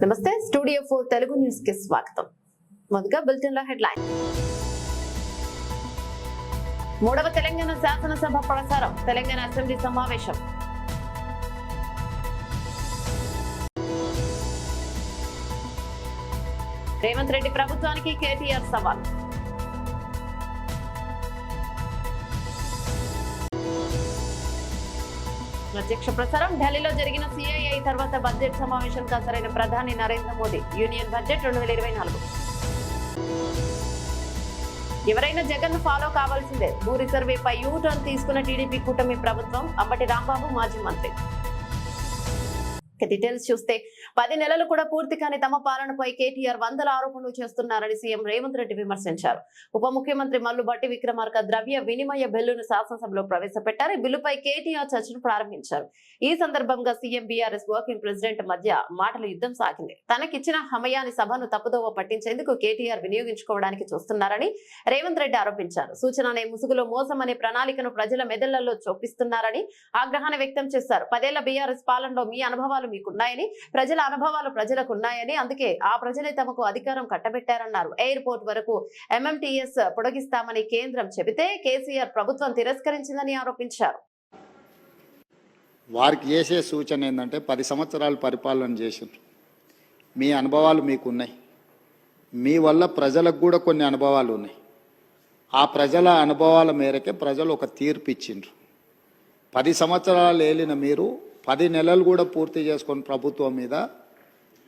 నమస్తే studio 4 Telugu news కి స్వాగతం. మొదటగా బులెటిన్ లో హెడ్లైన్. మూడవ తెలంగాణ శాసనసభ ప్రసారం, తెలంగాణ అసెంబ్లీ సమావేశం. రేవంత్ రెడ్డి ప్రభుత్వానికి కేటీఆర్ సవాల్. ప్రత్యక్ష ప్రసారం. ఢిల్లీలో జరిగిన సిఐఐ తర్వాత బడ్జెట్ సమావేశం హాజరైన ప్రధాని నరేంద్ర మోదీ. Union budget 2024. ఎవరైనా జగన్ ను ఫాలో కావాల్సిందే. భూ రిజర్వేపై యూటర్న్ తీసుకున్న టీడీపీ కూటమి ప్రభుత్వం. అంబటి రాంబాబు మాజీ మంత్రి. డీటెయిల్స్ చూస్తే 10 నెలలు కూడా పూర్తి కాని తమ పాలనపై కేటీఆర్ వందల ఆరోపణలు చేస్తున్నారని సీఎం రేవంత్ రెడ్డి విమర్శించారు. ఉప ముఖ్యమంత్రి మల్లు భట్టి విక్రమార్క ద్రవ్య వినిమయ బిల్లును శాసనసభలో ప్రవేశపెట్టారు. ఈ బిల్లుపై కేటీఆర్ చర్చను ప్రారంభించారు. ఈ సందర్భంగా సీఎం బీఆర్ఎస్ వర్కింగ్ ప్రెసిడెంట్ మధ్య మాటల యుద్ధం సాగింది. తనకిచ్చిన హమయాని సభను తప్పుదోవ పట్టించేందుకు కేటీఆర్ వినియోగించుకోవడానికి చూస్తున్నారని రేవంత్ రెడ్డి ఆరోపించారు. సూచన అనే ముసుగులో మోసం అనే ప్రణాళికను ప్రజల మెదళ్లలో చొప్పిస్తున్నారని ఆగ్రహాన్ని వ్యక్తం చేశారు. 10 ఏళ్ల బీఆర్ఎస్ పాలనలో మీ అనుభవాలు మీకున్నాయని, ప్రజల అనుభవాలు ప్రజలకు ఉన్నాయని, అందుకే ఆ ప్రజలే తమకు అధికారం కట్టబెట్టారన్నారు. ఎయిర్పోర్ట్ వరకు MMTS పొడిగిస్తామని కేంద్రం చెబితే కేసీఆర్ ప్రభుత్వం తిరస్కరించిందని ఆరోపించారు. వారికి చేసే సూచన ఏంటంటే 10 సంవత్సరాలు పరిపాలన చేసిండ్రు, మీ అనుభవాలు మీకున్నాయి, మీ వల్ల ప్రజలకు కూడా కొన్ని అనుభవాలు ఉన్నాయి. ఆ ప్రజల అనుభవాల మేరకే ప్రజలు ఒక తీర్పు ఇచ్చిండ్రు. 10 సంవత్సరాలు ఏలిన మీరు 10 నెలలు కూడా పూర్తి చేసుకొని ప్రభుత్వం మీద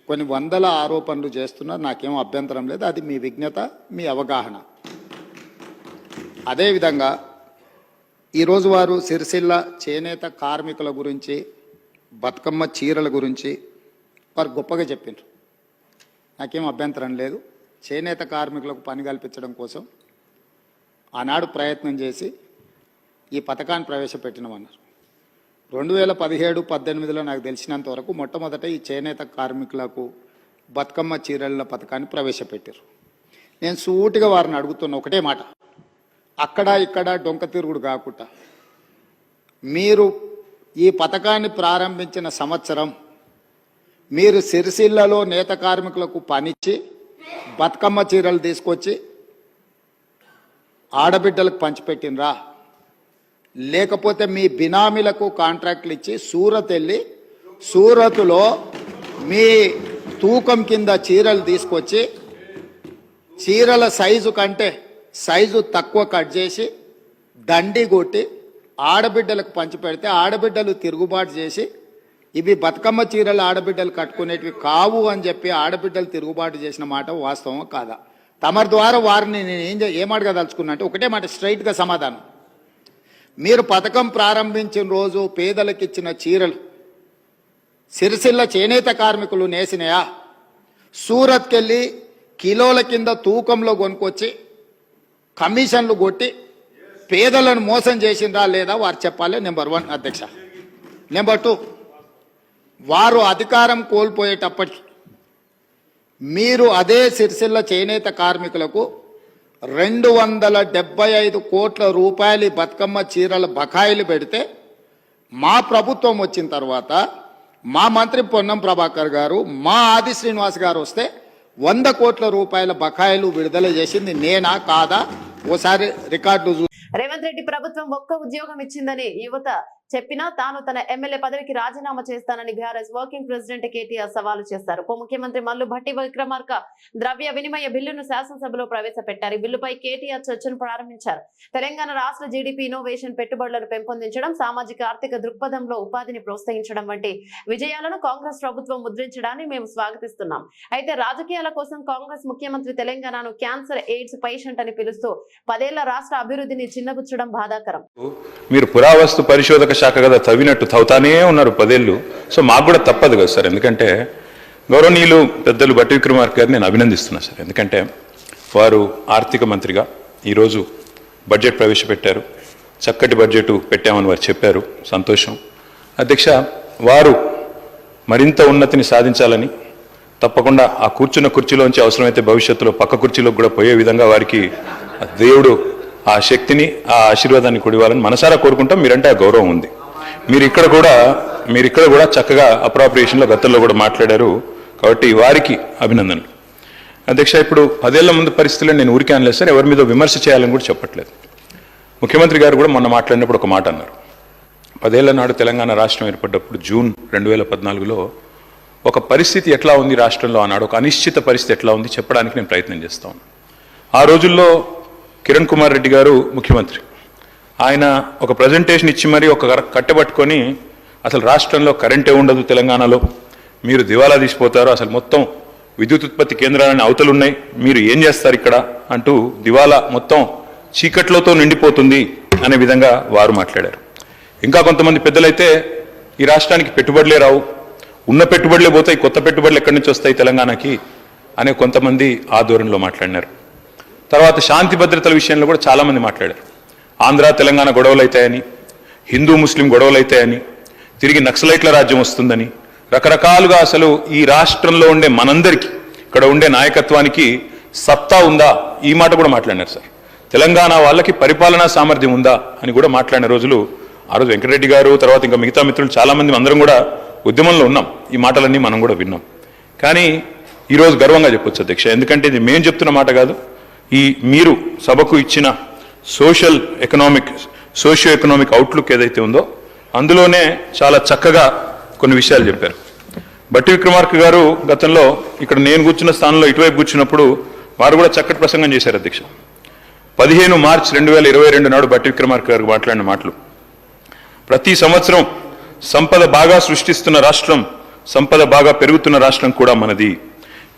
కొన్ని వందల ఆరోపణలు చేస్తున్నారు. నాకేం అభ్యంతరం లేదు, అది మీ విజ్ఞత, మీ అవగాహన. అదేవిధంగా ఈరోజు వారు సిరిసిల్ల చేనేత కార్మికుల గురించి, బతుకమ్మ చీరల గురించి వారు గొప్పగా చెప్పిండ్రు. నాకేం అభ్యంతరం లేదు. చేనేత కార్మికులకు పని కల్పించడం కోసం ఆనాడు ప్రయత్నం చేసి ఈ పథకాన్ని ప్రవేశపెట్టినామన్నారు. 2017-18లో నాకు తెలిసినంత వరకు మొట్టమొదట ఈ చేనేత కార్మికులకు బతుకమ్మ చీరల పథకాన్ని ప్రవేశపెట్టారు. నేను సూటిగా వారిని అడుగుతున్న ఒకటే మాట, అక్కడ ఇక్కడ డొంక తిరుగుడు కాకుండా మీరు ఈ పథకాన్ని ప్రారంభించిన సంవత్సరం మీరు సిరిసిల్లలో నేత కార్మికులకు పనిచ్చి బతుకమ్మ చీరలు తీసుకొచ్చి ఆడబిడ్డలకు పంచిపెట్టినరా, లేకపోతే మీ బినామీలకు కాంట్రాక్ట్లు ఇచ్చి సూరత్ వెళ్ళి సూరత్లో మీ తూకం కింద చీరలు తీసుకొచ్చి చీరల సైజు కంటే సైజు తక్కువ కట్ చేసి దండి కొట్టి ఆడబిడ్డలకు పంచిపెడితే ఆడబిడ్డలు తిరుగుబాటు చేసి ఇవి బతుకమ్మ చీరలు ఆడబిడ్డలు కట్టుకునేటివి కావు అని చెప్పి ఆడబిడ్డలు తిరుగుబాటు చేసిన మాట వాస్తవం కాదా? తమరి ద్వారా వారిని నేను ఏమడగదలుచుకున్నా అంటే ఒకటే మాట, స్ట్రైట్గా సమాధానం. మీరు పథకం ప్రారంభించిన రోజు పేదలకు ఇచ్చిన చీరలు సిరిసిల్ల చేనేత కార్మికులు నేసినాయా? సూరత్కి వెళ్ళి కిలోల కింద తూకంలో కొనుక్కొచ్చి కమిషన్లు కొట్టి పేదలను మోసం చేసిందా లేదా వారు చెప్పాలి. నెంబర్ 1 అధ్యక్ష. నెంబర్ 2, వారు అధికారం కోల్పోయేటప్పటికి మీరు అదే సిరిసిల్ల చేనేత కార్మికులకు 275 కోట్ల రూపాయలు బతుకమ్మ చీరల బకాయిలు పెడితే మా ప్రభుత్వం వచ్చిన తర్వాత మా మంత్రి పొన్నం ప్రభాకర్ గారు, మా ఆది శ్రీనివాస్ గారు వస్తే 100 కోట్ల రూపాయల బకాయిలు విడుదల చేసింది నేనా కాదా? ఓసారి రికార్డు. రేవంత్ రెడ్డి ప్రభుత్వం ఒక్క ఉద్యోగం ఇచ్చిందని యువత చెప్పినా తాను తన ఎమ్మెల్యే పదవికి రాజీనామా చేస్తానని బీఆర్ఎస్ వర్కింగ్ ప్రెసిడెంట్ కేటీఆర్ సవాలు చేశారు. ఉప ముఖ్యమంత్రి మల్లు భట్టి విక్రమార్క ద్రవ్య వినిమయ బిల్లును శాసనసభలో ప్రవేశపెట్టారు. ఈ బిల్లుపై కేటీఆర్ చర్చను ప్రారంభించారు. తెలంగాణ రాష్ట్ర జీడీపీ ఇన్నోవేషన్ పెట్టుబడులను పెంపొందించడం, సామాజిక ఆర్థిక దృక్పథంలో ఉపాధిని ప్రోత్సహించడం వంటి విజయాలను కాంగ్రెస్ ప్రభుత్వం ముద్రించడాన్ని మేము స్వాగతిస్తున్నాం. అయితే రాజకీయాల కోసం కాంగ్రెస్ ముఖ్యమంత్రి తెలంగాణను క్యాన్సర్ ఎయిడ్స్ పేషెంట్ అని పిలుస్తూ 10 ఏళ్ల రాష్ట్ర అభివృద్ధిని చిన్నబుచ్చడం బాధాకరం. మీరు పురావస్తు పరిశోధక శాఖ కదా, తవ్వినట్టు తవ్వుతానే ఉన్నారు 10 ఏళ్ళు. సో మాకు కూడా తప్పదు కదా సార్, ఎందుకంటే గౌరవనీయులు పెద్దలు భట్టి విక్రమార్క గారిని నేను అభినందిస్తున్నాను సార్. ఎందుకంటే వారు ఆర్థిక మంత్రిగా ఈరోజు బడ్జెట్ ప్రవేశపెట్టారు. చక్కటి బడ్జెట్ పెట్టామని వారు చెప్పారు, సంతోషం. అధ్యక్ష, వారు మరింత ఉన్నతిని సాధించాలని, తప్పకుండా ఆ కూర్చున్న కుర్చీలోంచి అవసరమైతే భవిష్యత్తులో పక్క కుర్చీలోకి కూడా పోయే విధంగా వారికి దేవుడు ఆ శక్తిని, ఆ ఆశీర్వాదాన్ని కొడివాలని మనసారా కోరుకుంటాం. మీరంటే ఆ గౌరవం ఉంది. మీరు ఇక్కడ కూడా చక్కగా అప్రాప్రియేషన్లో గతంలో కూడా మాట్లాడారు. కాబట్టి వారికి అభినందనలు. అధ్యక్ష, ఇప్పుడు 10 ఏళ్ల ముందు పరిస్థితుల్లో నేను ఊరికే అనలేదు సార్, ఎవరి మీద విమర్శ చేయాలని కూడా చెప్పట్లేదు. ముఖ్యమంత్రి గారు కూడా మొన్న మాట్లాడినప్పుడు ఒక మాట అన్నారు. 10 ఏళ్ల నాడు తెలంగాణ రాష్ట్రం ఏర్పడ్డప్పుడు జూన్ 2014లో ఒక పరిస్థితి ఎట్లా ఉంది రాష్ట్రంలో ఆనాడు, ఒక అనిశ్చిత పరిస్థితి ఎట్లా ఉంది చెప్పడానికి నేను ప్రయత్నం చేస్తాను. ఆ రోజుల్లో కిరణ్ కుమార్ రెడ్డి గారు ముఖ్యమంత్రి, ఆయన ఒక ప్రజెంటేషన్ ఇచ్చి మరి ఒక కట్టెబట్టుకొని అసలు రాష్ట్రంలో కరెంటే ఉండదు, తెలంగాణలో మీరు దివాలా తీసిపోతారు, అసలు మొత్తం విద్యుత్ ఉత్పత్తి కేంద్రాలని అవతలు ఉన్నాయి, మీరు ఏం చేస్తారు ఇక్కడ అంటూ దివాలా మొత్తం చీకట్లతో నిండిపోతుంది అనే విధంగా వారు మాట్లాడారు. ఇంకా కొంతమంది పెద్దలైతే ఈ రాష్ట్రానికి పెట్టుబడులే రావు, ఉన్న పెట్టుబడులే పోతాయి, కొత్త పెట్టుబడులు ఎక్కడి నుంచి వస్తాయి తెలంగాణకి అనే కొంతమంది ఆ ధోరణిలో మాట్లాడినారు. తర్వాత శాంతి భద్రతల విషయంలో కూడా చాలామంది మాట్లాడారు. ఆంధ్ర తెలంగాణ గొడవలు అవుతాయని, హిందూ ముస్లిం గొడవలు అవుతాయని, తిరిగి నక్సలైట్ల రాజ్యం వస్తుందని, రకరకాలుగా అసలు ఈ రాష్ట్రంలో ఉండే మనందరికీ, ఇక్కడ ఉండే నాయకత్వానికి సత్తా ఉందా, ఈ మాట కూడా మాట్లాడినారు సార్. తెలంగాణ వాళ్ళకి పరిపాలనా సామర్థ్యం ఉందా అని కూడా మాట్లాడిన రోజులు ఆ రోజు వెంకటరెడ్డి గారు, తర్వాత ఇంకా మిగతా మిత్రులు చాలామంది అందరం కూడా ఉద్యమంలో ఉన్నాం. ఈ మాటలన్నీ మనం కూడా విన్నాం. కానీ ఈరోజు గర్వంగా చెప్పొచ్చు అధ్యక్ష, ఎందుకంటే ఇది మేము చెప్తున్న మాట కాదు, ఈ మీరు సభకు ఇచ్చిన సోషియో ఎకనామిక్ అవుట్లుక్ ఏదైతే ఉందో అందులోనే చాలా చక్కగా కొన్ని విషయాలు చెప్పారు. బట్టి విక్రమార్క గారు గతంలో ఇక్కడ నేను కూర్చున్న స్థానంలో ఇటువైపు కూర్చున్నప్పుడు వారు కూడా చక్కటి ప్రసంగం చేశారు అధ్యక్ష. 15 మార్చి 2022 నాడు బట్టి విక్రమార్క గారు మాట్లాడిన మాటలు, ప్రతి సంవత్సరం సంపద బాగా సృష్టిస్తున్న రాష్ట్రం, సంపద బాగా పెరుగుతున్న రాష్ట్రం కూడా మనది.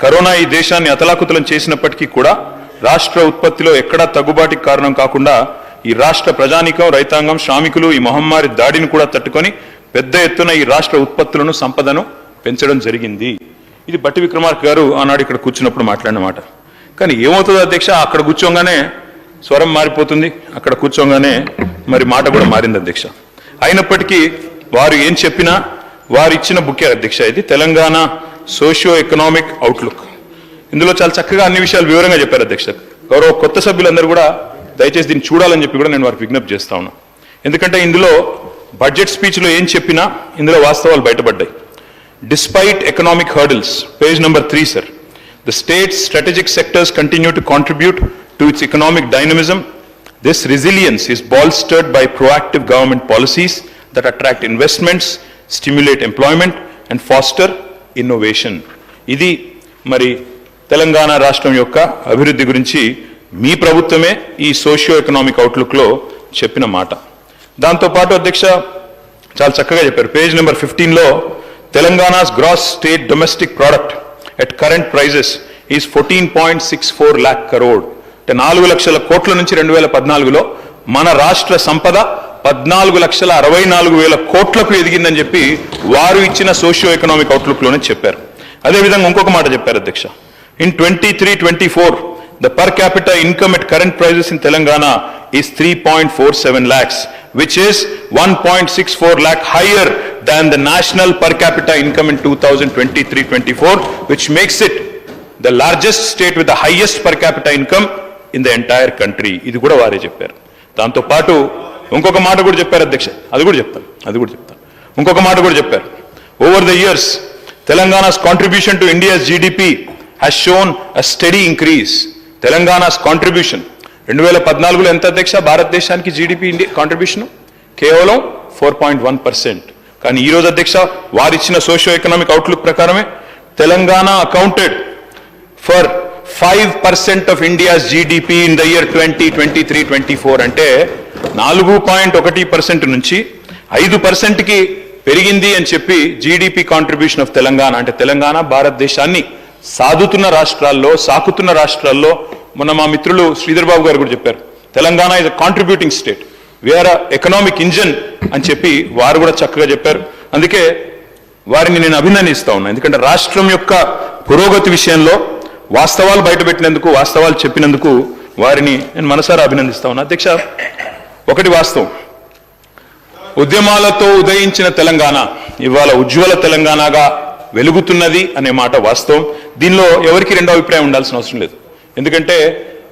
కరోనా ఈ దేశాన్ని అతలాకుతలం చేసినప్పటికీ కూడా రాష్ట్ర ఉత్పత్తిలో ఎక్కడా తగ్గుబాటికి కారణం కాకుండా ఈ రాష్ట్ర ప్రజానీకం, రైతాంగం, శ్రామికులు ఈ మహమ్మారి దాడిని కూడా తట్టుకొని పెద్ద ఎత్తున ఈ రాష్ట్ర ఉత్పత్తులను, సంపదను పెంచడం జరిగింది. ఇది బట్టి విక్రమార్క గారు ఆనాడు ఇక్కడ కూర్చున్నప్పుడు మాట్లాడిన మాట. కానీ ఏమవుతుంది అధ్యక్ష, అక్కడ కూర్చోగానే స్వరం మారిపోతుంది, అక్కడ కూర్చోగానే మరి మాట కూడా మారింది అధ్యక్ష. అయినప్పటికీ వారు ఏం చెప్పినా వారు ఇచ్చిన బుక్కే అధ్యక్ష ఇది, తెలంగాణ సోషియో ఎకనామిక్ అవుట్లుక్. ఇందులో చాలా చక్కగా అన్ని విషయాలు వివరంగా చెప్పారు అధ్యక్ష. గౌరవ కొత్త సభ్యులందరూ కూడా దయచేసి దీన్ని చూడాలని చెప్పి కూడా నేను వారికి విజ్ఞప్తి చేస్తా ఉన్నా. ఎందుకంటే ఇందులో బడ్జెట్ స్పీచ్లో ఏం చెప్పినా ఇందులో వాస్తవాలు బయటపడ్డాయి. Despite economic hurdles, page number 3 sir, the states strategic sectors continue to contribute to it's economic dynamism. This resilience is bolstered by proactive government policies that attract investments, stimulate employment and foster innovation. ఇది మరి తెలంగాణ రాష్ట్రం యొక్క అభివృద్ధి గురించి మీ ప్రభుత్వమే ఈ socio economic అవుట్లుక్లో చెప్పిన మాట. దాంతోపాటు అధ్యక్ష చాలా చక్కగా చెప్పారు. పేజ్ నెంబర్ 15లో Telangana's gross state domestic product at current prices is 14.64 lakh crore. అంటే 4 లక్షల కోట్ల నుంచి 2014లో మన రాష్ట్ర సంపద 14,64,000 కోట్లకు ఎదిగిందని చెప్పి వారు ఇచ్చిన సోషియో ఎకనామిక్ అవుట్లుక్లోనే చెప్పారు. అదేవిధంగా ఇంకొక మాట చెప్పారు అధ్యక్ష, in 23-24 the per capita income at current prices in Telangana is 3.47 lakhs, which is 1.64 lakh higher than the national per capita income in 2023-24, which makes it the largest state with the highest per capita income in the entire country. ఇది కూడా వారే చెప్పారు. దాంతో పాటు ఇంకొక మాట కూడా చెప్పారు అధ్యక్ష, అది కూడా చెప్తాను. ఇంకొక మాట కూడా చెప్పారు. Over the years Telangana's contribution to India's GDP has shown a steady increase. Telangana's contribution 2014లో ఎంత అధ్యక్ష భారతదేశానికి జీడిపి కాంట్రిబ్యూషన్? కేవలం 4.1%. కానీ ఈరోజు అధ్యక్ష వారిచ్చిన సోషియో ఎకనామిక్ అవుట్లుక్ ప్రకారమే Telangana accounted for 5% of India's GDP in the year 2023-24. అంటే 4.1% నుంచి 5%కి పెరిగింది అని చెప్పి జీడిపి కాంట్రిబ్యూషన్ ఆఫ్ తెలంగాణ. అంటే తెలంగాణ భారతదేశాన్ని సాకుతున్న రాష్ట్రాల్లో మొన్న మా మిత్రులు శ్రీధర్ బాబు గారు కూడా చెప్పారు, Telangana is a contributing state, we are economic engine అని చెప్పి వారు కూడా చక్కగా చెప్పారు. అందుకే వారిని నేను అభినందిస్తా ఉన్నా. ఎందుకంటే రాష్ట్రం యొక్క పురోగతి విషయంలో వాస్తవాలు బయటపెట్టినందుకు, వాస్తవాలు చెప్పినందుకు వారిని నేను మనసారా అభినందిస్తా ఉన్నా. అధ్యక్ష, ఒకటి వాస్తవం, ఉద్యమాలతో ఉదయించిన తెలంగాణ ఇవాళ ఉజ్వల తెలంగాణగా వెలుగుతున్నది అనే మాట వాస్తవం. దీనిలో ఎవరికి రెండో అభిప్రాయం ఉండాల్సిన అవసరం లేదు. ఎందుకంటే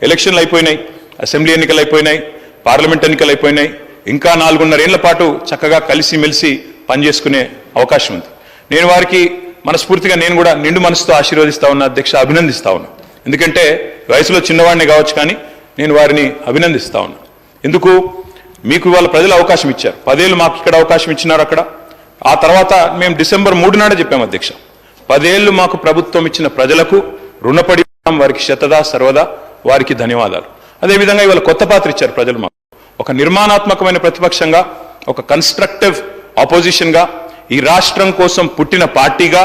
ఎలక్షన్లు అయిపోయినాయి, అసెంబ్లీ ఎన్నికలు అయిపోయినాయి, పార్లమెంట్ ఎన్నికలు అయిపోయినాయి, ఇంకా 4.5 ఏళ్ల పాటు చక్కగా కలిసిమెలిసి పనిచేసుకునే అవకాశం ఉంది. నేను వారికి మనస్ఫూర్తిగా నేను కూడా నిండు మనసుతో ఆశీర్వదిస్తా ఉన్నా అధ్యక్ష, అభినందిస్తా ఉన్నా. ఎందుకంటే వయసులో చిన్నవాడిని కావచ్చు, కానీ నేను వారిని అభినందిస్తా ఉన్నా. ఎందుకు? మీకు ఇవాళ ప్రజలు అవకాశం ఇచ్చారు. 10 ఏళ్ళు మాకు ఇక్కడ అవకాశం ఇచ్చినారు అక్కడ. ఆ తర్వాత మేము డిసెంబర్ 3 నాడే చెప్పాము అధ్యక్ష, 10 ఏళ్ళు మాకు ప్రభుత్వం ఇచ్చిన ప్రజలకు రుణపడి ఉన్నాం, వారికి శతదా సర్వదా వారికి ధన్యవాదాలు. అదేవిధంగా ఇవాళ కొత్త పాత్ర ఇచ్చారు ప్రజలు మాకు. ఒక నిర్మాణాత్మకమైన ప్రతిపక్షంగా, ఒక కన్స్ట్రక్టివ్ ఆపోజిషన్గా, ఈ రాష్ట్రం కోసం పుట్టిన పార్టీగా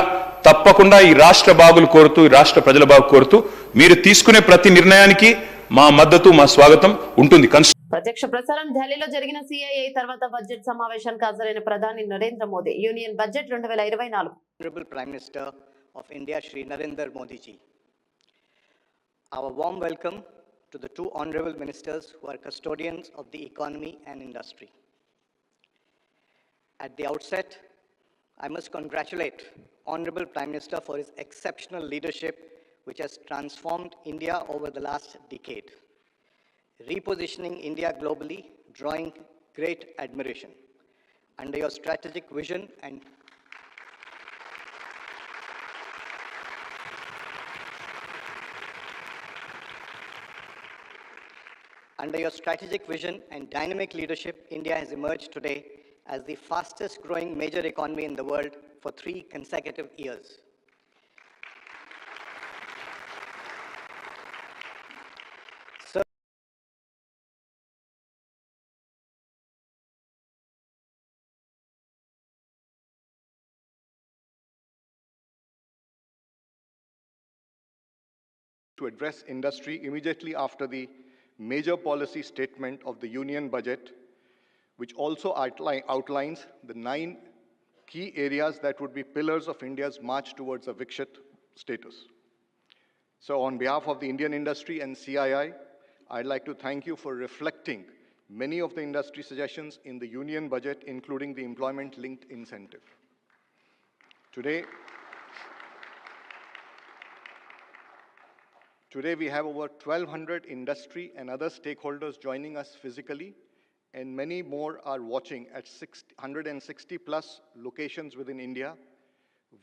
తప్పకుండా ఈ రాష్ట్ర బాగులు కోరుతూ, ఈ రాష్ట్ర ప్రజల బాగు కోరుతూ మీరు తీసుకునే ప్రతి నిర్ణయానికి మా మద్దతు, మా స్వాగతం ఉంటుంది. ప్రత్యక్ష ప్రసారం ఢిల్లీలో జరిగిన సిఐఐ తర్వాత బడ్జెట్ సమావేశానికి హాజరైన ప్రధాని Narendra Modi union budget 2024. Honorable Prime Minister of India, Shri Narendra Modi ji. Our warm welcome to the two honorable ministers who are custodians of the economy and industry. At the outset, I must congratulate Honorable Prime Minister for his exceptional leadership which has transformed India over the last decade, repositioning India globally, drawing great admiration. Under your strategic vision and dynamic leadership, India has emerged today as the fastest growing major economy in the world for 3 consecutive years. To address industry immediately after the major policy statement of the Union Budget, which also outlines the 9 key areas that would be pillars of India's march towards a Viksit status. So on behalf of the Indian industry and CII, I'd like to thank you for reflecting many of the industry suggestions in the Union Budget, including the employment-linked incentive. Today we have over 1,200 industry and other stakeholders joining us physically, and many more are watching at 160 plus locations within India.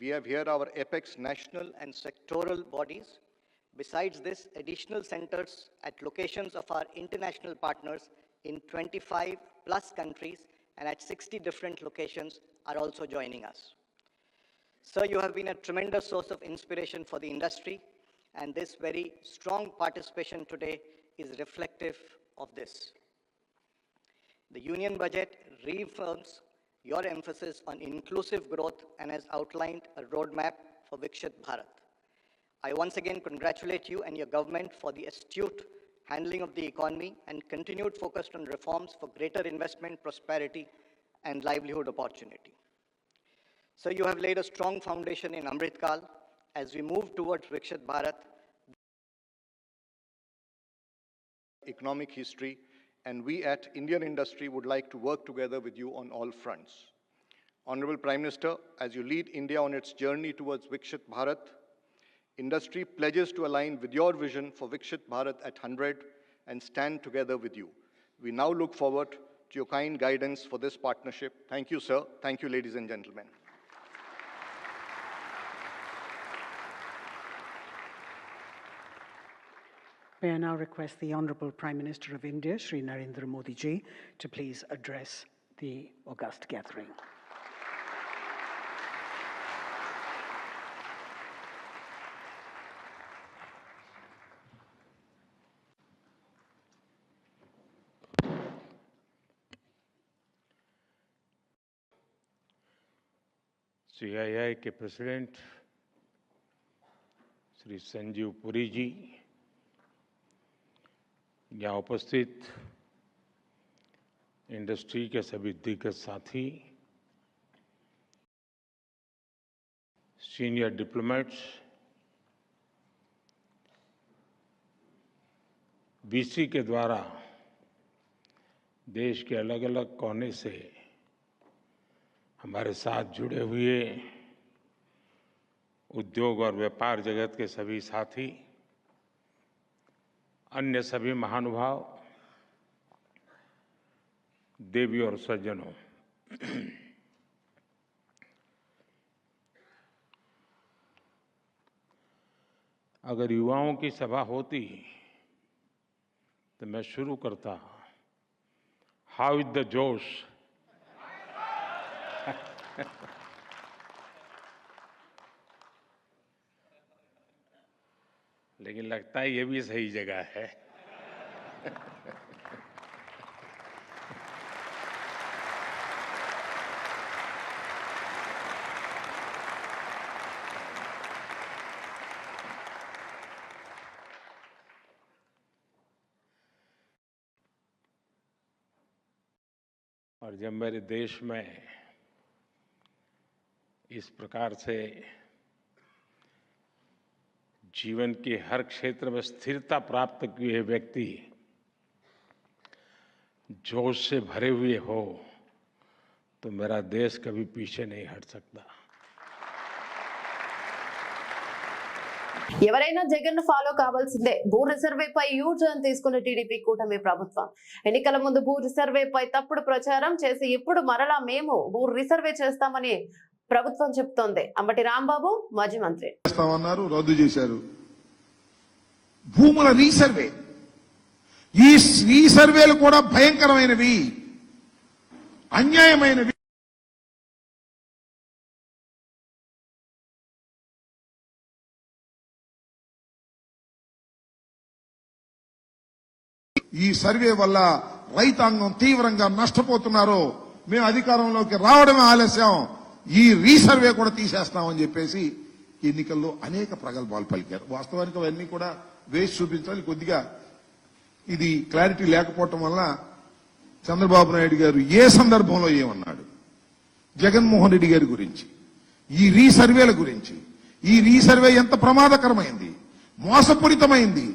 We have here our apex national and sectoral bodies. Besides this, additional centers at locations of our international partners in 25 plus countries and at 60 different locations are also joining us. Sir, you have been a tremendous source of inspiration for the industry, and this very strong participation today is reflective of this. The Union Budget reaffirms your emphasis on inclusive growth and has outlined a roadmap for Viksit Bharat. I once again congratulate you and your government for the astute handling of the economy and continued focus on reforms for greater investment, prosperity, and livelihood opportunity. So you have laid a strong foundation in Amrit Kal. As we move towards Viksit Bharat, economic history, and we at Indian industry would like to work together with you on all fronts. Honorable Prime Minister, as you lead India on its journey towards Viksit Bharat, industry pledges to align with your vision for Viksit Bharat at 100 and stand together with you. We now look forward to your kind guidance for this partnership. Thank you, sir. Thank you, ladies and gentlemen. May I now request the Honourable Prime Minister of India, Shri Narendra Modi ji, to please address the august gathering. CII के president Shri Sanjeev Puri जी, यहाँ उपस्थित industry के सभी दिग्गज साथी, senior diplomats, BC के द्वारा देश के अलग अलग कोने से हमारे साथ जुड़े हुए उद्योग और व्यापार जगत के सभी साथी, अन्य सभी महानुभाव, देवी और सज्जनों, अगर युवाओं की सभा होती तो मैं शुरू करता, हाउ इज द जोश। लेकिन लगता है ये भी सही जगह है। और जब मेरे देश में इस प्रकार से जीवन के हर क्षेत्र में स्थिरता प्राप्त किए हुए व्यक्ति जोश से भरे हुए हो तो मेरा देश कभी पीछे नहीं हट सकता। ఎవరైనా జగన్ ఫాలో కావాల్సిందే. భూ రిజర్వేపై యూ టర్న్ తీసుకున్న టీడీపీ కూటమి ప్రభుత్వం ఎన్నికల ముందు భూ రిజర్వేపై తప్పుడు ప్రచారం చేసి ఇప్పుడు మరలా మేము భూ రిజర్వే చేస్తామని ప్రభుత్వం చెప్తోంది. అంబటి రాంబాబు మాజీ మంత్రి చేస్తామన్నారు, రద్దు చేశారు. భూముల రీసర్వే, ఈ రీసర్వేలు కూడా భయంకరమైనవి, అన్యాయమైనవి. ఈ సర్వే వల్ల రైతాంగం తీవ్రంగా నష్టపోతున్నారు. మేము అధికారంలోకి రావడమే ఆలస్యం, ఈ రీసర్వే కూడా తీసేస్తామని చెప్పేసి ఎన్నికల్లో అనేక ప్రగల్భాలు పలికారు. వాస్తవానికి అవన్నీ కూడా వేసి చూపించాలి. కొద్దిగా ఇది క్లారిటీ లేకపోవటం వల్ల చంద్రబాబు నాయుడు గారు ఏ సందర్భంలో ఏమన్నాడు, జగన్మోహన్ రెడ్డి గారి గురించి, ఈ రీసర్వేల గురించి, ఈ రీసర్వే ఎంత ప్రమాదకరమైంది, మోసపూరితమైంది,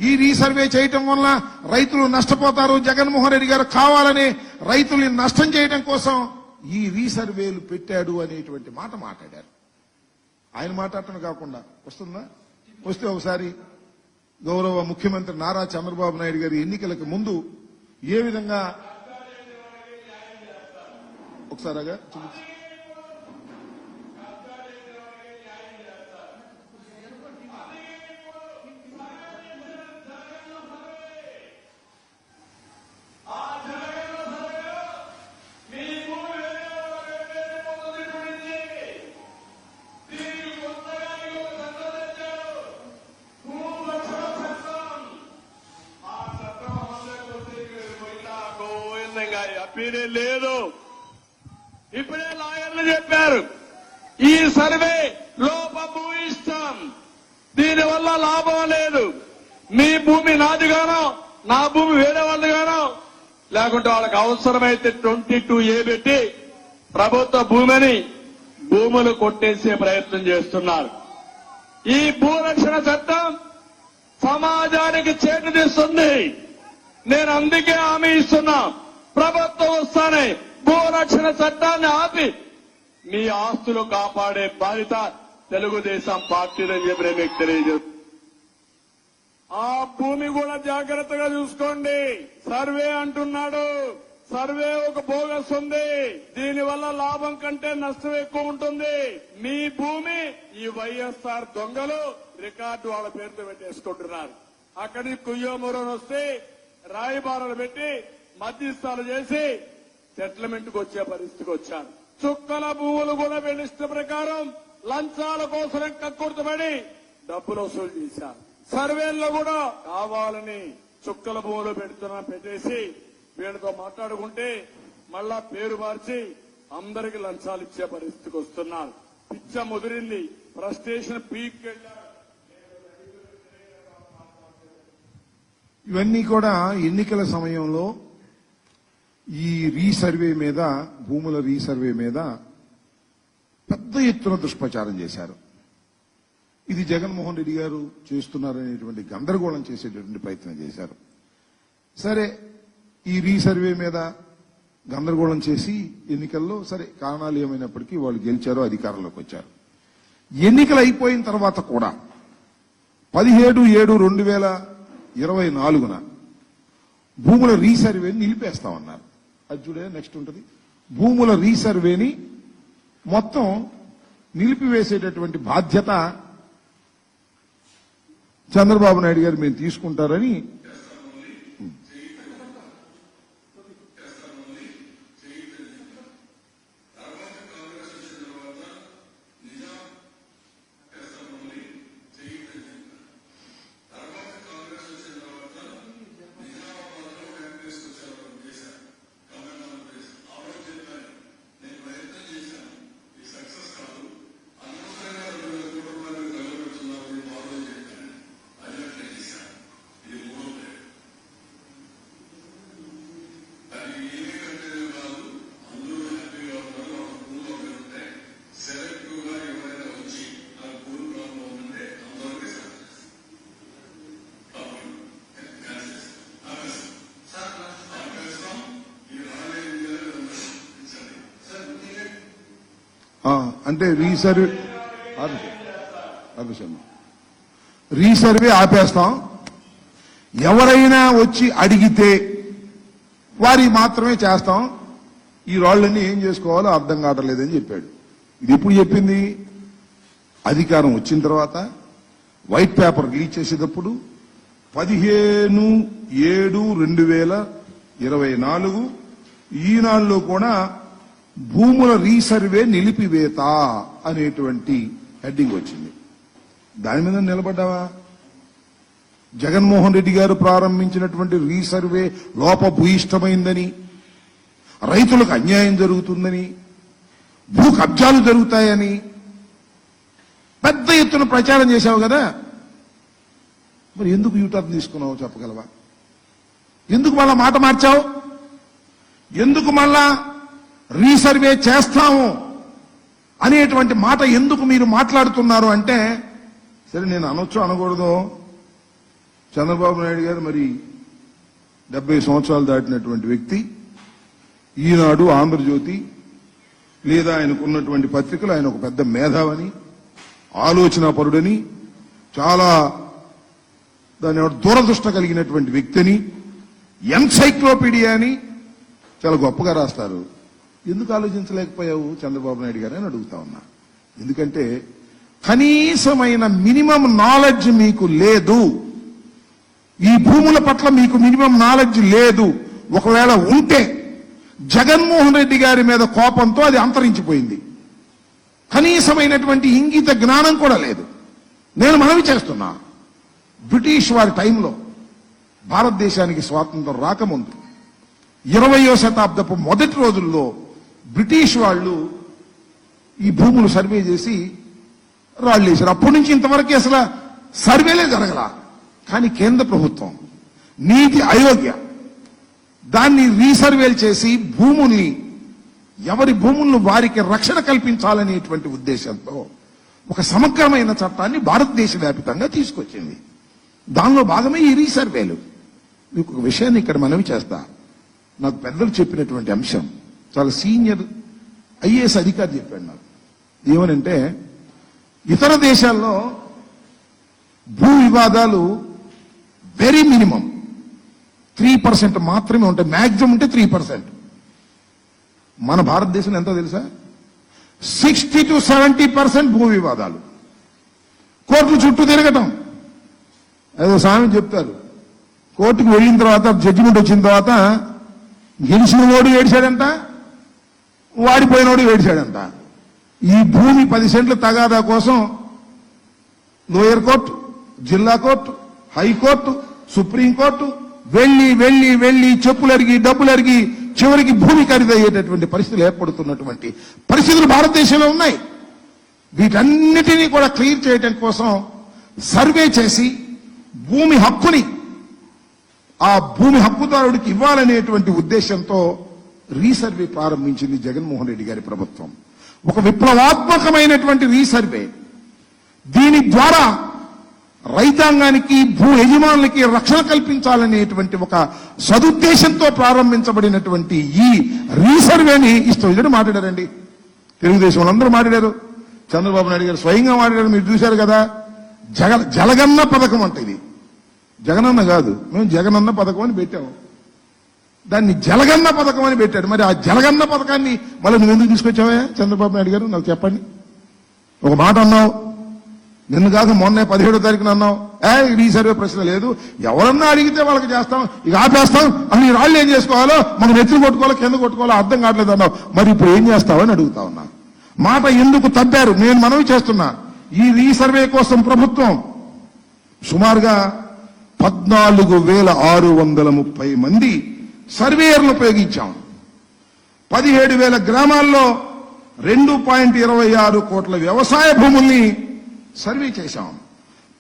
ఈ రీసర్వే చేయటం వల్ల రైతులు నష్టపోతారు, జగన్మోహన్ రెడ్డి గారు కావాలని రైతుల్ని నష్టం చేయడం కోసం ఈ రీసర్వేలు పెట్టాడు అనేటువంటి మాట మాట్లాడారు. ఆయన మాట్లాడటం కాకుండా వస్తుందా, వస్తే ఒకసారి గౌరవ ముఖ్యమంత్రి నారా చంద్రబాబు నాయుడు గారి ఎన్నికలకు ముందు ఏ విధంగా ఒకసారిగా చూపించు. అప్పీరే లేదు. ఇప్పుడే లాయర్లు చెప్పారు ఈ సర్వే లోపభూయిష్టం, దీనివల్ల లాభం లేదు. మీ భూమి నాదిగానో నా భూమి వేరే వాళ్ళుగానో, లేకుంటే వాళ్ళకి అవసరమైతే 22A పెట్టి ప్రభుత్వ భూమిని భూములు కొట్టేసే ప్రయత్నం చేస్తున్నారు. ఈ భూరక్షణ చట్టం సమాజానికి చేటుదిస్తుంది. నేను అందుకే హామీ ఇస్తున్నా, ప్రభుత్వం వస్తానే భూరక్షణ చట్టాన్ని ఆపి మీ ఆస్తులు కాపాడే బాధ్యత తెలుగుదేశం పార్టీదని చెప్పి మీకు తెలియజేస్తుంది. ఆ భూమి కూడా జాగ్రత్తగా చూసుకోండి. సర్వే అంటున్నాడు, సర్వే ఒక బోగస్ ఉంది, దీనివల్ల లాభం కంటే నష్టం ఎక్కువ ఉంటుంది. మీ భూమి ఈ వైఎస్ఆర్ దొంగలు రికార్డు వాళ్ళ పేరుతో పెట్టేసుకుంటున్నారు. అక్కడి కుయ్యోమూరని వస్తే రాయబారాలు పెట్టి మధ్యస్థాలు చేసి సెటిల్మెంట్ కు వచ్చే పరిస్థితికి వచ్చారు. చుక్కల భూములు కూడా వీళ్ళ ఇష్ట ప్రకారం లంచాల కోసం కక్కుర్తపడి డబ్బులు వసూలు చేశారు. సర్వేల్లో కూడా కావాలని చుక్కల భూములు పెట్టేసి వీళ్ళతో మాట్లాడుకుంటే మళ్ళా పేరు మార్చి అందరికి లంచాలు ఇచ్చే పరిస్థితికి వస్తున్నారు. పిచ్చ ముదిరింది, ఫ్రస్ట్రేషన్ పీక్ వెళ్ళారు. ఇవన్నీ కూడా ఎన్నికల సమయంలో ఈ రీసర్వే మీద, భూముల రీసర్వే మీద పెద్ద ఎత్తున దుష్ప్రచారం చేశారు. ఇది జగన్మోహన్ రెడ్డి గారు చేస్తున్నారనేటువంటి గందరగోళం చేసేటటువంటి ప్రయత్నం చేశారు. సరే, ఈ రీసర్వే మీద గందరగోళం చేసి ఎన్నికల్లో సరే కారణాలు ఏమైనప్పటికీ వాళ్ళు గెలిచారు, అధికారంలోకి వచ్చారు. ఎన్నికలు అయిపోయిన తర్వాత కూడా 17/7/2024 భూముల రీసర్వేని నిలిపేస్తామన్నారు. అది చూడే నెక్స్ట్ ఉంటుంది. భూముల రీసర్వేని మొత్తం నిలిపివేసేటటువంటి బాధ్యత చంద్రబాబు నాయుడు గారు మేము తీసుకుంటారని అంటే రీసర్వే ఆపేస్తాం, ఎవరైనా వచ్చి అడిగితే వారి మాత్రమే చేస్తాం, ఈ రాళ్ళన్నీ ఏం చేసుకోవాలో అర్థం కావట్లేదని చెప్పాడు. ఇది ఎప్పుడు చెప్పింది? అధికారం వచ్చిన తర్వాత వైట్ పేపర్ రిలీజ్ చేసేటప్పుడు 15/7/2024 ఈనాడులో కూడా భూముల రీసర్వే నిలిపివేత అనేటువంటి హెడ్డింగ్ వచ్చింది. దాని మీద నిలబడ్డావా? జగన్మోహన్ రెడ్డి గారు ప్రారంభించినటువంటి రీసర్వే లోపభూయిష్టమైందని, రైతులకు అన్యాయం జరుగుతుందని, భూ కబ్జాలు జరుగుతాయని పెద్ద ఎత్తున ప్రచారం చేశావు కదా. మరి ఎందుకు యూటర్న్ తీసుకున్నావో చెప్పగలవా? ఎందుకు మళ్ళా మాట మార్చావు? ఎందుకు మళ్ళా రీసర్వే చేస్తాము అనేటువంటి మాట ఎందుకు మీరు మాట్లాడుతున్నారు అంటే, సరే నేను అనొచ్చు అనకూడదు, చంద్రబాబు నాయుడు గారు మరి 70 సంవత్సరాలు దాటినటువంటి వ్యక్తి, ఈనాడు, ఆంధ్రజ్యోతి లేదా ఆయనకున్నటువంటి పత్రికలు ఆయన ఒక పెద్ద మేధావని, ఆలోచనాపరుడని, చాలా దాని దూరదృష్ట కలిగినటువంటి వ్యక్తిని, ఎన్సైక్లోపీడియా అని చాలా గొప్పగా రాస్తారు. ఎందుకు ఆలోచించలేకపోయావు చంద్రబాబు నాయుడు గారు అని అడుగుతా ఉన్నా. ఎందుకంటే కనీసమైన మినిమం నాలెడ్జ్ మీకు లేదు. ఈ భూముల పట్ల మీకు మినిమం నాలెడ్జ్ లేదు. ఒకవేళ ఉంటే జగన్మోహన్ రెడ్డి గారి మీద కోపంతో అది అంతరించిపోయింది. కనీసమైనటువంటి ఇంగిత జ్ఞానం కూడా లేదు. నేను మనవి చేస్తున్నా, బ్రిటిష్ వారి టైంలో భారతదేశానికి స్వాతంత్రం రాకముందు 20వ శతాబ్దపు మొదటి రోజుల్లో బ్రిటిష్ వాళ్ళు ఈ భూములు సర్వే చేసి రాళ్ళు వేశారు. అప్పటి నుంచి ఇంతవరకు అసలు సర్వేలే జరగల. కానీ కేంద్ర ప్రభుత్వం నీతి ఆయోగ్య దాన్ని రీసర్వేలు చేసి భూముల్ని, ఎవరి భూములను వారికి రక్షణ కల్పించాలనేటువంటి ఉద్దేశంతో ఒక సమగ్రమైన చట్టాన్ని భారతదేశ వ్యాప్తంగా తీసుకొచ్చింది. దానిలో భాగమే ఈ రీసర్వేలు. మీకు ఒక విషయాన్ని ఇక్కడ మనవి చేస్తా. నాకు పెద్దలు చెప్పినటువంటి అంశం, చాలా సీనియర్ ఐఏఎస్ అధికారి చెప్పాడు నాకు. ఏమనంటే, ఇతర దేశాల్లో భూ వివాదాలు వెరీ మినిమం 3% మాత్రమే ఉంటాయి, మ్యాక్సిమం ఉంటే 3%. మన భారతదేశంలో ఎంతో తెలుసా? 60 to 70% భూ వివాదాలు. కోర్టు చుట్టూ తిరగటం. ఏదో స్వామి చెప్తారు, కోర్టుకు వెళ్ళిన తర్వాత జడ్జిమెంట్ వచ్చిన తర్వాత గెలిచిన వాడు ఏడిశాడంట, వాడిపోయినోడు ఏడిశాడంట. ఈ భూమి 10 సెంట్ల తగాదా కోసం లోయర్ కోర్టు, జిల్లా కోర్టు, హైకోర్టు, సుప్రీంకోర్టు వెళ్లి వెళ్లి వెళ్లి చెప్పులు అరిగి డబ్బులు అరిగి చివరికి భూమి ఖరీదయ్యేటటువంటి పరిస్థితులు ఏర్పడుతున్నటువంటి పరిస్థితులు భారతదేశంలో ఉన్నాయి. వీటన్నిటినీ కూడా క్లియర్ చేయడం కోసం సర్వే చేసి భూమి హక్కుని ఆ భూమి హక్కుదారుడికి ఇవ్వాలనేటువంటి ఉద్దేశంతో రీసర్వే ప్రారంభించింది జగన్మోహన్ రెడ్డి గారి ప్రభుత్వం. ఒక విప్లవాత్మకమైనటువంటి రీసర్వే. దీని ద్వారా రైతాంగానికి, భూ యజమానులకి రక్షణ కల్పించాలనేటువంటి ఒక సదుద్దేశంతో ప్రారంభించబడినటువంటి ఈ రీసర్వేని ఇష్టం ఇద్దరు మాట్లాడారండి. తెలుగుదేశం వాళ్ళందరూ మాట్లాడారు, చంద్రబాబు నాయుడు గారు స్వయంగా మాట్లాడారు. మీరు చూశారు కదా. జలగన్న పథకం అంటే ఇది జగనన్న కాదు, మేము జగనన్న పథకం అని పెట్టాము. దాన్ని జలగన్న పథకం అని పెట్టాడు. మరి ఆ జలగన్న పథకాన్ని మళ్ళీ నువ్వు ఎందుకు తీసుకొచ్చావా చంద్రబాబు నాయుడు గారు? నాకు చెప్పండి. ఒక మాట అన్నావు, నిన్న కాక మొన్నే 17వ తారీఖున అన్నావు రీసర్వే ప్రశ్న లేదు, ఎవరన్నా అడిగితే వాళ్ళకి చేస్తాం, ఇక ఆపేస్తాం అని ఈ రాళ్ళు ఏం చేసుకోవాలో మనం నెత్తులు కొట్టుకోవాలో కింద కొట్టుకోవాలో అర్థం కావట్లేదు అన్నావు. మరి ఇప్పుడు ఏం చేస్తావని అడుగుతా ఉన్నా. మాట ఎందుకు తప్పారు నేను మనవి చేస్తున్నా. ఈ రీసర్వే కోసం ప్రభుత్వం సుమారుగా 14,630 మంది సర్వేయర్లు ఉపయోగించాం. 17,000 గ్రామాల్లో 2.26 కోట్ల వ్యవసాయ భూముల్ని సర్వే చేశాం.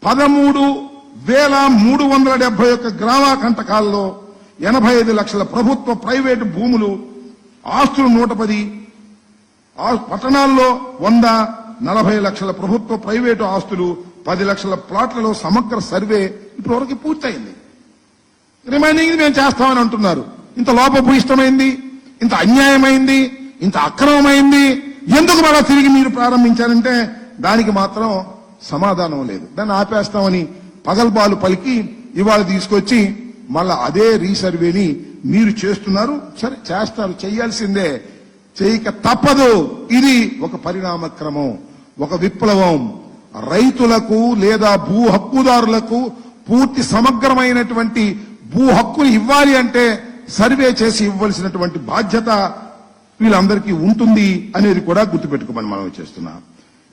13,371 గ్రామ కంటకాల్లో 85 లక్షల ప్రభుత్వ ప్రైవేటు భూములు, ఆస్తులు 110, పట్టణాల్లో 100, 40 లక్షల ప్రభుత్వ ప్రైవేటు ఆస్తులు, 10 లక్షల ప్లాట్లలో సమగ్ర సర్వే ఇప్పటివరకు పూర్తయింది. రిమైనింగ్ మేము చేస్తామని అంటున్నారు. ఇంత లోపభూయిష్టమైంది, ఇంత అన్యాయమైంది, ఇంత అక్రమమైంది ఎందుకు మళ్ళా తిరిగి మీరు ప్రారంభించారంటే దానికి మాత్రం సమాధానం లేదు. దాన్ని ఆపేస్తామని పగల్బాలు పలికి ఇవాళ తీసుకొచ్చి మళ్ళా అదే రీసర్వేని మీరు చేస్తున్నారు. సరే చేస్తారు, చేయాల్సిందే, చేయక తప్పదు. ఇది ఒక పరిణామ క్రమం, ఒక విప్లవం. రైతులకు లేదా భూ హక్కుదారులకు పూర్తి సమగ్రమైనటువంటి భూ హక్కులు ఇవ్వాలి అంటే సర్వే చేసి ఇవ్వాల్సినటువంటి బాధ్యత వీళ్ళందరికీ ఉంటుంది అనేది కూడా గుర్తుపెట్టుకోమని మనం చేస్తున్నాం.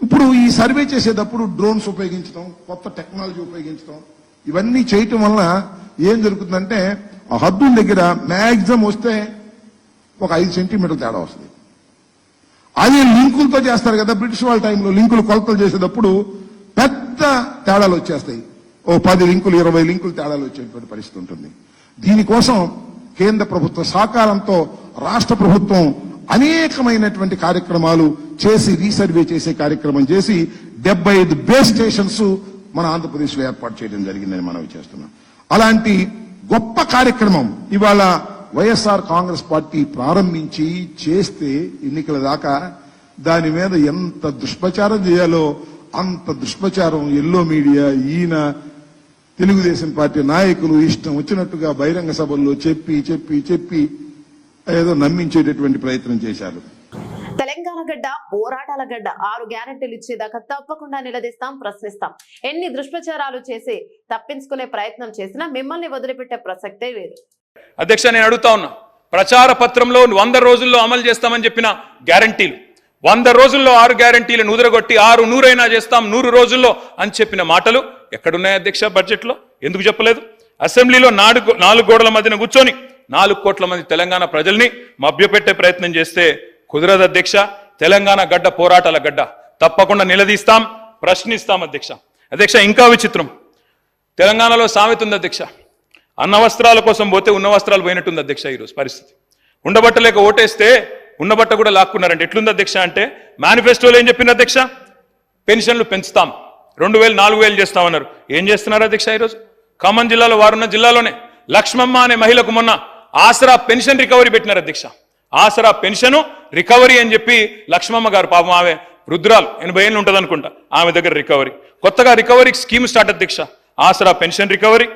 ఇప్పుడు ఈ సర్వే చేసేటప్పుడు డ్రోన్స్ ఉపయోగించడం, కొత్త టెక్నాలజీ ఉపయోగించడం, ఇవన్నీ చేయటం వల్ల ఏం జరుగుతుందంటే ఆ హద్దుల దగ్గర మ్యాక్సిమం వస్తే ఒక 5 సెంటీమీటర్ల తేడా వస్తుంది. అది లింకులతో చేస్తారు కదా, బ్రిటిష్ వాళ్ళ టైంలో లింకులు కొలతలు చేసేటప్పుడు పెద్ద తేడాలు వచ్చేస్తాయి. ఓ 10 లింకులు 20 లింకులు తేడాలు వచ్చేటువంటి పరిస్థితి ఉంటుంది. దీనికోసం కేంద్ర ప్రభుత్వ సహకారంతో రాష్ట్ర ప్రభుత్వం అనేకమైనటువంటి కార్యక్రమాలు చేసి రీసర్వే చేసే కార్యక్రమం చేసి 75 బేస్ స్టేషన్స్ మన ఆంధ్రప్రదేశ్ లో ఏర్పాటు చేయడం జరిగిందని మనం చేస్తున్నాం. అలాంటి గొప్ప కార్యక్రమం ఇవాళ వైఎస్ఆర్ కాంగ్రెస్ పార్టీ ప్రారంభించి చేస్తే ఎన్నికల దాకా దాని మీద ఎంత దుష్ప్రచారం చేయాలో అంత దుష్ప్రచారం ఎల్లో మీడియా, ఈయన తెలుగుదేశం పార్టీ నాయకులు ఇష్టం వచ్చినట్టుగా బహిరంగ సభల్లో చెప్పి ఏదో నమ్మించేటటువంటి ప్రయత్నం చేశారు. తెలంగాణ గడ్డ పోరాటాల గడ్డ, 6 గ్యారెంటీలు ఇచ్చేదాకా తప్పకుండా నిలదీస్తాం, ప్రశ్నిస్తాం. ఎన్ని దుష్ప్రచారాలు చేసి తప్పించుకునే ప్రయత్నం చేసినా మిమ్మల్ని వదిలిపెట్టే ప్రసక్తే లేదు. అధ్యక్ష, నేను అడుగుతా ఉన్నా, ప్రచార పత్రంలో 100 రోజుల్లో అమలు చేస్తామని చెప్పిన గ్యారంటీలు, 100 రోజుల్లో 6 గ్యారంటీలను ఉదరగొట్టి 600 అయినా చేస్తాం 100 రోజుల్లో అని చెప్పిన మాటలు ఎక్కడున్నాయి అధ్యక్ష? బడ్జెట్ లో ఎందుకు చెప్పలేదు? అసెంబ్లీలో 4 గోడల మధ్యన కూర్చొని 4 కోట్ల మంది తెలంగాణ ప్రజల్ని మభ్యపెట్టే ప్రయత్నం చేస్తే కుదరదు అధ్యక్ష. తెలంగాణ గడ్డ పోరాటాల గడ్డ, తప్పకుండా నిలదీస్తాం, ప్రశ్నిస్తాం అధ్యక్ష. అధ్యక్ష, ఇంకా విచిత్రం, తెలంగాణలో సామెత ఉంది అధ్యక్ష, అన్న వస్త్రాల కోసం పోతే ఉన్న వస్త్రాలు పోయినట్టుంది అధ్యక్ష. ఈరోజు పరిస్థితి, ఉండబట్టలేక ఓటేస్తే ఉన్నబట్ట కూడా లాక్కున్నారంటే ఎట్లుంది అధ్యక్ష అంటే, మేనిఫెస్టోలో ఏం చెప్పింది అధ్యక్ష? పెన్షన్లు పెంచుతాం, 2000 4000 చేస్తామన్నారు. ఏం చేస్తున్నారు అధ్యక్ష? ఈరోజు ఖమ్మం జిల్లాలో వారున్న జిల్లాలోనే లక్ష్మమ్మ అనే మహిళకు మొన్న ఆసరా పెన్షన్ రికవరీ పెట్టినారు అధ్యక్ష. ఆసరా పెన్షన్ రికవరీ అని చెప్పి లక్ష్మమ్మ గారు, పాపం ఆమె వృద్ధురాలు, 80 ఏళ్ళు ఉంటుంది అనుకుంటా, ఆమె దగ్గర రికవరీ, కొత్తగా రికవరీ స్కీమ్ స్టార్ట్ అధ్యక్ష. ఆసరా pension recovery,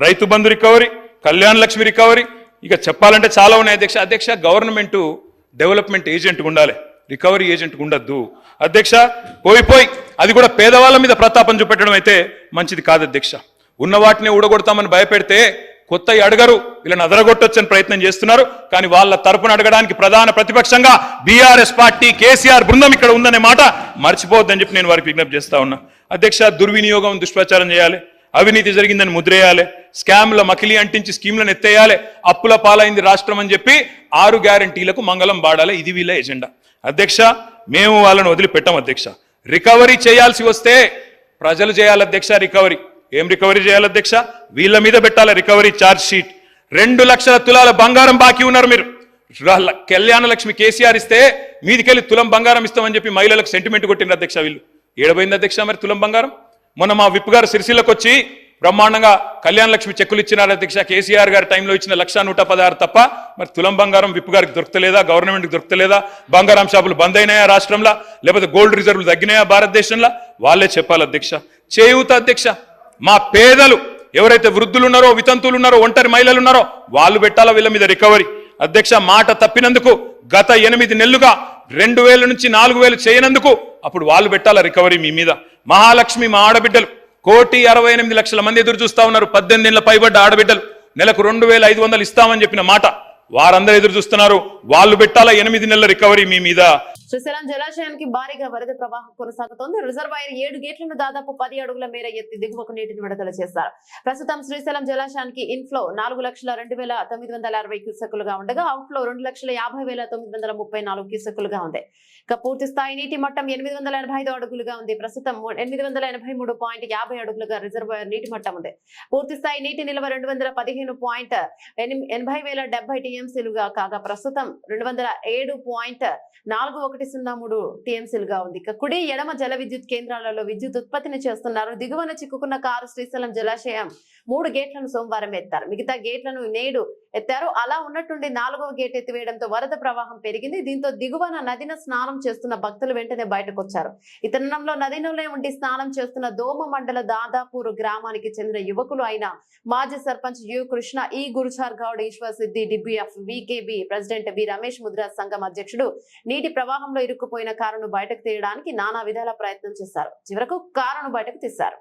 Rythu Bandhu recovery, Kalyana Lakshmi recovery, ఇక చెప్పాలంటే చాలా ఉన్నాయి అధ్యక్ష. అధ్యక్ష, గవర్నమెంట్ డెవలప్మెంట్ ఏజెంట్ ఉండాలి, రికవరీ ఏజెంట్ ఉండద్దు అధ్యక్ష. పోయి అది కూడా పేదవాళ్ళ మీద ప్రతాపం చూపెట్టడం అయితే మంచిది కాదు అధ్యక్ష. ఉన్న వాటిని ఊడగొడతామని భయపెడితే కొత్త అడగరు, వీళ్ళని అదరగొట్టొచ్చని ప్రయత్నం చేస్తున్నారు. కానీ వాళ్ళ తరపున అడగడానికి ప్రధాన ప్రతిపక్షంగా బీఆర్ఎస్ పార్టీ, కేసీఆర్ బృందం ఇక్కడ ఉందనే మాట మర్చిపోవద్దని చెప్పి నేను వారికి విజ్ఞప్తి చేస్తా ఉన్నా అధ్యక్ష. దుర్వినియోగం, దుష్ప్రచారం చేయాలి, అవినీతి జరిగిందని ముద్రేయాలి, స్కామ్ల మకిలి అంటించి స్కీమ్లను ఎత్తేయాలి, అప్పుల పాలైంది రాష్ట్రం అని చెప్పి 6 గ్యారంటీలకు మంగళం పాడాలి. ఇది వీళ్ళ ఎజెండా అధ్యక్ష. మేము వాళ్ళని వదిలిపెట్టాం అధ్యక్ష. రికవరీ చేయాల్సి వస్తే ప్రజలు చేయాలి అధ్యక్ష రికవరీ. ఏం రికవరీ చేయాలి అధ్యక్ష? వీళ్ళ మీద పెట్టాలి రికవరీ ఛార్జ్ షీట్. 2 లక్షల తులాల బంగారం బాకీ ఉన్నారు మీరు. కళ్యాణ లక్ష్మి కేసీఆర్ ఇస్తే మీదికెళ్ళి తులం బంగారం ఇస్తామని చెప్పి మహిళలకు సెంటిమెంట్ కొట్టినారు అధ్యక్ష. వీళ్ళు ఏడబోయింది అధ్యక్ష మరి తులం బంగారం? మొన్న మా విప్ గారు సిరిసిల్లకు వచ్చి బ్రహ్మాండంగా కళ్యాణ లక్ష్మి చెక్కులు ఇచ్చినారు అధ్యక్ష. కేసీఆర్ గారి టైంలో ఇచ్చిన 1,116 తప్ప మరి తులం బంగారం విప్ గారికి దొరకలేదా? గవర్నమెంట్కి దొరకలేదా? బంగారం షాపులు బంద్ అయినాయా రాష్ట్రంలో? లేకపోతే గోల్డ్ రిజర్వులు తగ్గినాయా భారతదేశంలో? వాళ్ళే చెప్పాలి అధ్యక్ష. చేయూత అధ్యక్ష, మా పేదలు ఎవరైతే వృద్ధులు ఉన్నారో, వితంతువులు ఉన్నారో, ఒంటరి మహిళలు ఉన్నారో వాళ్ళు పెట్టాలా వీళ్ళ మీద రికవరీ అధ్యక్ష. మాట తప్పినందుకు గత 8 నెలలుగా 2,000 నుంచి 4,000 చేయనందుకు అప్పుడు వాళ్ళు పెట్టాల రికవరీ మీ మీద. మహాలక్ష్మి మా ఆడబిడ్డలు 1,68,00,000 మంది ఎదురు చూస్తా ఉన్నారు. 18 ఏళ్ల పైబడ్డ ఆడబిడ్డలు నెలకు 2,500 ఇస్తామని చెప్పిన మాట వారందరూ ఎదురు చూస్తున్నారు. వాళ్ళు పెట్టాలా 8 నెలల రికవరీ మీ మీద. శ్రీశైలం జలాశయానికి భారీగా వరద ప్రవాహం కొనసాగుతోంది. రిజర్వాయర్ 7 గేట్లను దాదాపు 10 అడుగుల మేర ఎత్తి దిగువకు నీటిని విడుదల చేశారు. ప్రస్తుతం శ్రీశైలం జలాశయానికి ఇన్ఫ్లో 4,02,960 క్యూసెక్కులుగా ఉండగా అవుట్ఫ్లో 2,50,934 క్యూసెక్కులుగా ఉంది. ఇక పూర్తి స్థాయి నీటి మట్టం 885 అడుగులుగా ఉంది. ప్రస్తుతం 883.50 అడుగులుగా రిజర్వాయర్ నీటి మట్టం ఉంది. పూర్తి స్థాయి నీటి నిల్వ 215.80,070 టీఎంసీలుగా కాగా ప్రస్తుతం 207.4103 టీఎంసీలుగా ఉంది. ఇక కుడి ఎడమ జల విద్యుత్ కేంద్రాలలో విద్యుత్ ఉత్పత్తిని చేస్తున్నారు. దిగువన చిక్కుకున్న కారు శ్రీశైలం జలాశయం 3 గేట్లను సోమవారం ఎత్తారు. మిగతా గేట్లను నేడు ఎత్తారు. అలా ఉన్నట్టుండి 4వ గేట్ ఎత్తివేయడంతో వరద ప్రవాహం పెరిగింది. దీంతో దిగువన నదిన స్నానం చేస్తున్న భక్తులు వెంటనే బయటకు వచ్చారు. ఈ తరుణంలో నదిలోనే ఉండి స్నానం చేస్తున్న దోమ మండల దాదాపూర్ గ్రామానికి చెందిన యువకులు అయిన మాజీ sarpanch U Krishna, E Guruchar Goud, Eshwar Siddi, DBF, VKB president B Ramesh, Mudra సంఘం అధ్యక్షుడు నీటి ప్రవాహంలో ఇరుక్కుపోయిన కారును బయటకు తీయడానికి నానా విధాల ప్రయత్నం చేశారు. చివరకు కారును బయటకు తీశారు.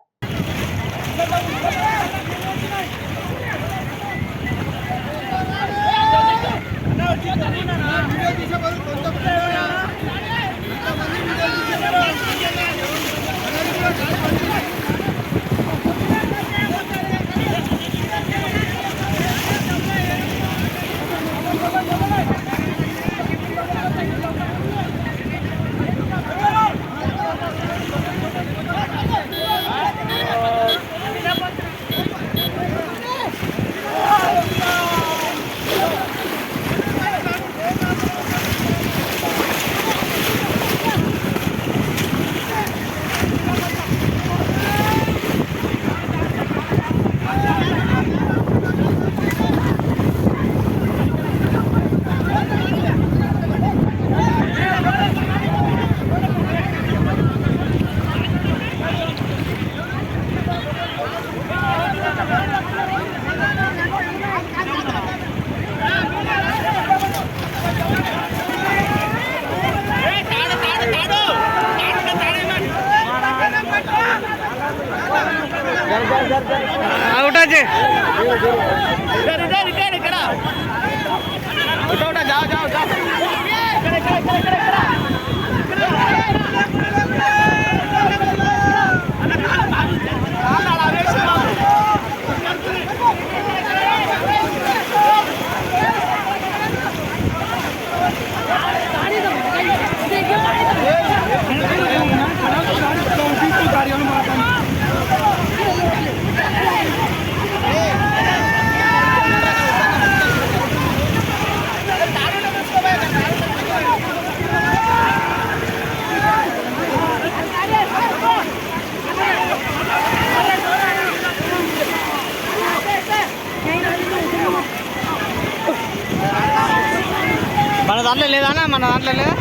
మన దాంట్లో లేదా మన దాంట్లో లేదా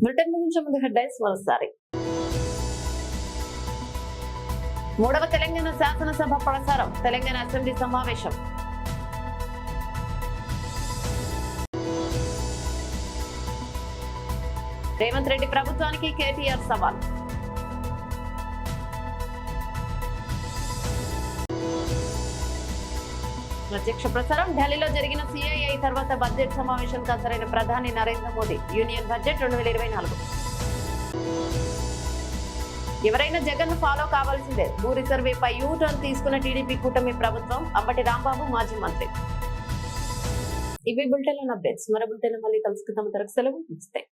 బ్రిటన్ ముగించే ముందు హెడ్లైన్స్ మరోసారి. 3వ తెలంగాణ శాసనసభ ప్రసారం, తెలంగాణ అసెంబ్లీ సమావేశం. రేవంత్ రెడ్డి ప్రభుత్వానికి కేటీఆర్ సవాల్. ప్రత్యక్ష ప్రసారం. ఢిల్లీలో జరిగిన సిఐఐ తర్వాత బడ్జెట్ సమావేశానికి హాజరైన ప్రధాని నరేంద్ర మోదీ. Union budget 2024. ఎవరైనా జగన్ ను ఫాలో కావాల్సిందే. భూ రిజర్వేపై యూ టర్న్ తీసుకున్న టీడీపీ కూటమి ప్రభుత్వం. అంబటి రాంబాబు మాజీ మంత్రి. ఇవి బులెటిన్ అప్డేట్స్. మరో బులెటిన్ మళ్ళీ కలుసుకుందాం. తరకు సెలవు. నమస్తే.